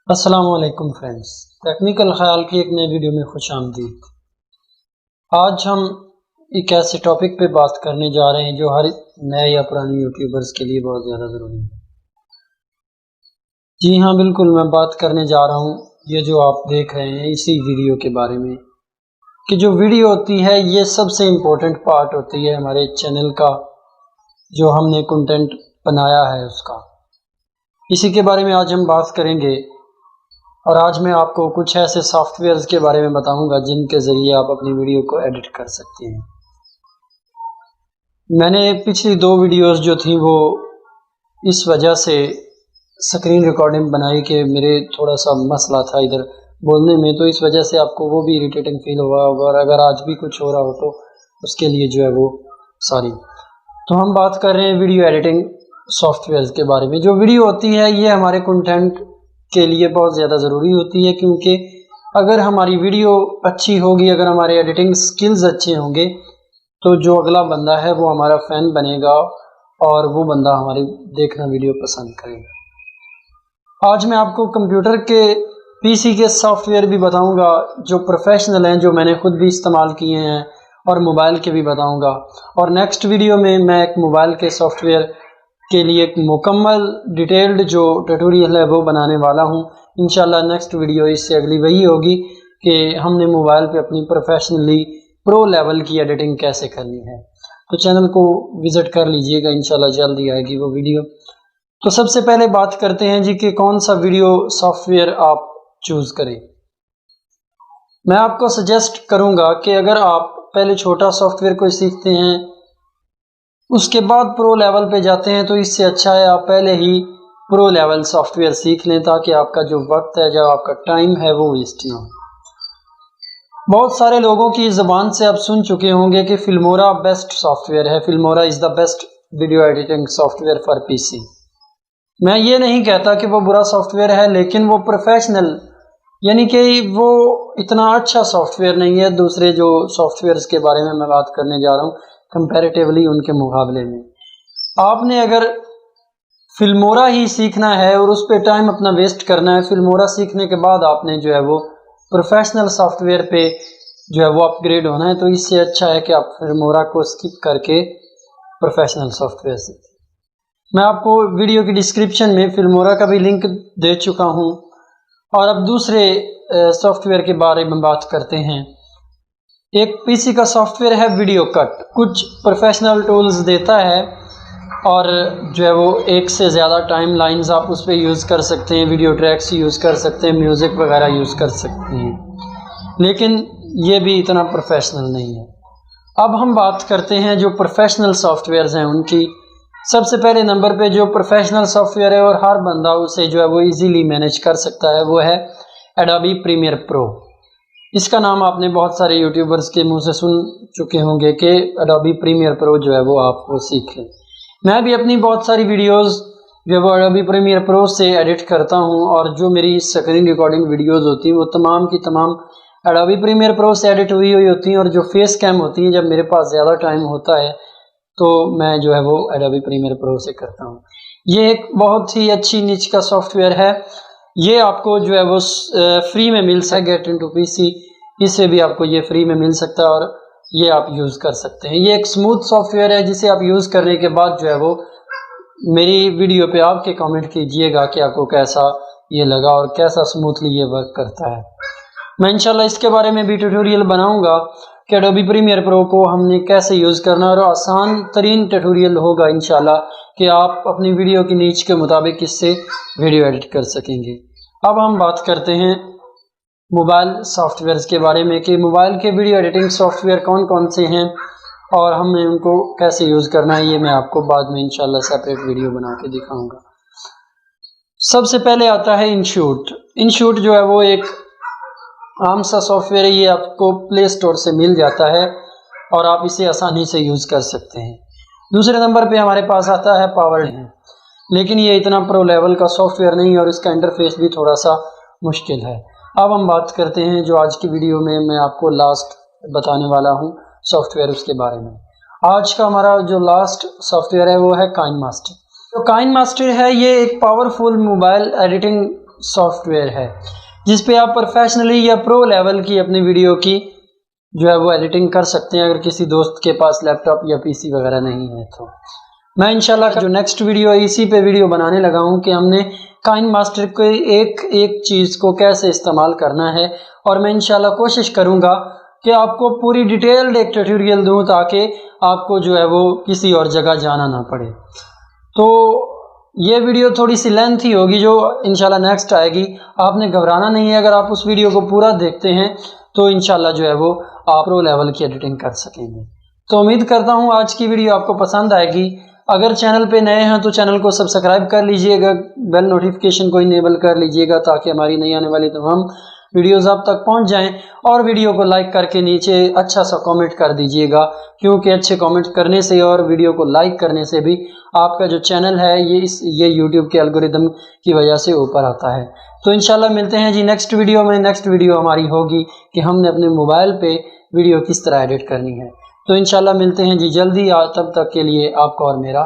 अस्सलाम वालेकुम friends, technical ख्याल की एक नई वीडियो में खुश आमदीद। आज हम एक ऐसे टॉपिक पे बात करने जा रहे हैं जो हर नए या पुराने यूट्यूबर्स के लिए बहुत ज़्यादा ज़रूरी है। जी हाँ, बिल्कुल मैं बात करने जा रहा हूँ ये जो आप देख रहे हैं इसी वीडियो के बारे में कि जो वीडियो होती है ये सबसे इम्पोर्टेंट पार्ट होती है हमारे चैनल का, जो हमने कंटेंट बनाया है उसका। इसी के बारे में आज हम बात करेंगे और आज मैं आपको कुछ ऐसे सॉफ्टवेयर्स के बारे में बताऊंगा जिनके ज़रिए आप अपनी वीडियो को एडिट कर सकते हैं। मैंने पिछली 2 वीडियोस जो थी वो इस वजह से स्क्रीन रिकॉर्डिंग बनाई कि मेरे थोड़ा सा मसला था इधर बोलने में, तो इस वजह से आपको वो भी इरिटेटिंग फील हुआ होगा और अगर आज भी कुछ हो रहा हो तो उसके लिए जो है वो सॉरी। तो हम बात कर रहे हैं वीडियो एडिटिंग सॉफ्टवेयर्स के बारे में। जो वीडियो होती है ये हमारे कंटेंट के लिए बहुत ज़्यादा ज़रूरी होती है, क्योंकि अगर हमारी वीडियो अच्छी होगी, अगर हमारे एडिटिंग स्किल्स अच्छे होंगे तो जो अगला बंदा है वो हमारा फ़ैन बनेगा और वो बंदा हमारी देखना वीडियो पसंद करेगा। आज मैं आपको कंप्यूटर के पीसी के सॉफ्टवेयर भी बताऊंगा जो प्रोफेशनल हैं, जो मैंने खुद भी इस्तेमाल किए हैं, और मोबाइल के भी बताऊंगा। और नेक्स्ट वीडियो में मैं एक मोबाइल के सॉफ्टवेयर के लिए एक मुकम्मल डिटेल्ड जो ट्यूटोरियल है वो बनाने वाला हूँ। इंशाल्लाह नेक्स्ट वीडियो इससे अगली वही होगी कि हमने मोबाइल पे अपनी प्रोफेशनली प्रो लेवल की एडिटिंग कैसे करनी है। तो चैनल को विज़िट कर लीजिएगा, इंशाल्लाह जल्दी आएगी वो वीडियो। तो सबसे पहले बात करते हैं जी कि कौन सा वीडियो सॉफ्टवेयर आप चूज़ करें। मैं आपको सजेस्ट करूँगा कि अगर आप पहले छोटा सॉफ्टवेयर कोई सीखते हैं उसके बाद प्रो लेवल पे जाते हैं तो इससे अच्छा है आप पहले ही प्रो लेवल सॉफ्टवेयर सीख लें, ताकि आपका जो वक्त है, जो आपका टाइम है वो वेस्ट ना हो। बहुत सारे लोगों की ज़बान से आप सुन चुके होंगे कि फिल्मोरा बेस्ट सॉफ्टवेयर है, Filmora is the best video editing software for PC. मैं ये नहीं कहता कि वो बुरा सॉफ्टवेयर है, लेकिन वो प्रोफेशनल यानी कि वो इतना अच्छा सॉफ्टवेयर नहीं है दूसरे जो सॉफ्टवेयर्स के बारे में मैं बात करने जा रहा हूँ कंपैरेटिवली उनके मुकाबले में। आपने अगर फिल्मोरा ही सीखना है और उस पर टाइम अपना वेस्ट करना है, फिल्मोरा सीखने के बाद आपने जो है वो प्रोफेशनल सॉफ्टवेयर पे जो है वो अपग्रेड होना है, तो इससे अच्छा है कि आप फिल्मोरा को स्किप करके प्रोफेशनल सॉफ्टवेयर सीखें। मैं आपको वीडियो की डिस्क्रिप्शन में फिल्मोरा का भी लिंक दे चुका हूँ। और अब दूसरे सॉफ्टवेयर के बारे में बात करते हैं। एक पीसी का सॉफ्टवेयर है वीडियो कट, कुछ प्रोफेशनल टूल्स देता है और जो है वो एक से ज़्यादा टाइम लाइन्स आप उस पर यूज़ कर सकते हैं, वीडियो ट्रैक्स यूज़ कर सकते हैं, म्यूज़िक वगैरह यूज़ कर सकते हैं, लेकिन ये भी इतना प्रोफेशनल नहीं है। अब हम बात करते हैं जो प्रोफेशनल सॉफ्टवेयर्स हैं उनकी। सबसे पहले नंबर पे जो प्रोफेशनल सॉफ्टवेयर है और हर बंदा उसे जो है वो इजीली मैनेज कर सकता है वो है एडोबी प्रीमियर प्रो। इसका नाम आपने बहुत सारे यूट्यूबर्स के मुंह से सुन चुके होंगे कि एडोबी प्रीमियर प्रो जो है वो आप वो सीख लें। मैं भी अपनी बहुत सारी वीडियोस जो है वो एडोबी प्रीमियर प्रो से एडिट करता हूं, और जो मेरी स्क्रीन रिकॉर्डिंग वीडियोस होती हैं वो तमाम की तमाम एडोबी प्रीमियर प्रो से एडिट हुई होती हैं। और जो फेस कैम होती हैं, जब मेरे पास ज़्यादा टाइम होता है तो मैं जो है वो एडोबी प्रीमियर प्रो से करता हूँ। ये एक बहुत ही अच्छी निच का सॉफ्टवेयर है। ये आपको जो है वो फ्री में मिल सकता है, गेट इनटू पीसी इससे भी आपको ये फ्री में मिल सकता है और ये आप यूज़ कर सकते हैं। ये एक स्मूथ सॉफ्टवेयर है जिसे आप यूज़ करने के बाद जो है वो मेरी वीडियो पे आपके कमेंट कीजिएगा कि आपको कैसा ये लगा और कैसा स्मूथली ये वर्क करता है। मैं इंशाल्लाह इसके बारे में भी ट्यूटोरियल बनाऊंगा कि एडोबी प्रीमियर प्रो को हमने कैसे यूज़ करना है, और आसान तरीन ट्यूटोरियल होगा इंशाल्लाह कि आप अपनी वीडियो की नीच के मुताबिक इससे वीडियो एडिट कर सकेंगे। अब हम बात करते हैं मोबाइल सॉफ्टवेयर्स के बारे में कि मोबाइल के वीडियो एडिटिंग सॉफ्टवेयर कौन कौन से हैं और हमें उनको कैसे यूज़ करना है, ये मैं आपको बाद में इंशाल्लाह सेपरेट वीडियो बना के दिखाऊंगा। सबसे पहले आता है इनशूट। इनशूट जो है वो एक आम सा सॉफ्टवेयर है, ये आपको प्ले स्टोर से मिल जाता है और आप इसे आसानी से यूज़ कर सकते हैं। दूसरे नंबर पे हमारे पास आता है पावर है, लेकिन ये इतना प्रो लेवल का सॉफ्टवेयर नहीं और इसका इंटरफेस भी थोड़ा सा मुश्किल है। अब हम बात करते हैं जो आज की वीडियो में मैं आपको लास्ट बताने वाला हूँ सॉफ्टवेयर उसके बारे में। आज का हमारा जो लास्ट सॉफ्टवेयर है वो है काइनमास्टर। जो काइनमास्टर है ये एक powerful mobile editing software है जिस पे आप प्रोफेशनली या प्रो लेवल की अपनी वीडियो की जो है वो एडिटिंग कर सकते हैं, अगर किसी दोस्त के पास लैपटॉप या पीसी वगैरह नहीं है तो। मैं इंशाल्लाह जो नेक्स्ट वीडियो है इसी पे वीडियो बनाने लगा हूँ कि हमने काइन मास्टर के एक एक चीज़ को कैसे इस्तेमाल करना है, और मैं इंशाल्लाह कोशिश करूँगा कि आपको पूरी डिटेल्ड एक ट्यूटोरियल दूँ ताकि आपको जो है वो किसी और जगह जाना ना पड़े। तो ये वीडियो थोड़ी सी लेंथी होगी जो इंशाल्लाह नेक्स्ट आएगी, आपने घबराना नहीं है। अगर आप उस वीडियो को पूरा देखते हैं तो इंशाल्लाह जो है वो आप प्रो लेवल की एडिटिंग कर सकेंगे। तो उम्मीद करता हूँ आज की वीडियो आपको पसंद आएगी। अगर चैनल पे नए हैं तो चैनल को सब्सक्राइब कर लीजिएगा, बेल नोटिफिकेशन को इनेबल कर लीजिएगा ताकि हमारी नई आने वाली तमाम वीडियोस आप तक पहुंच जाएं, और वीडियो को लाइक करके नीचे अच्छा सा कमेंट कर दीजिएगा, क्योंकि अच्छे कमेंट करने से और वीडियो को लाइक करने से भी आपका जो चैनल है ये यूट्यूब के एल्गोरिदम की वजह से ऊपर आता है। तो इंशाल्लाह मिलते हैं जी नेक्स्ट वीडियो में। नेक्स्ट वीडियो हमारी होगी कि हमने अपने मोबाइल पे वीडियो किस तरह एडिट करनी है। तो इंशाल्लाह मिलते हैं जी जल्दी, तब तक के लिए आपका और मेरा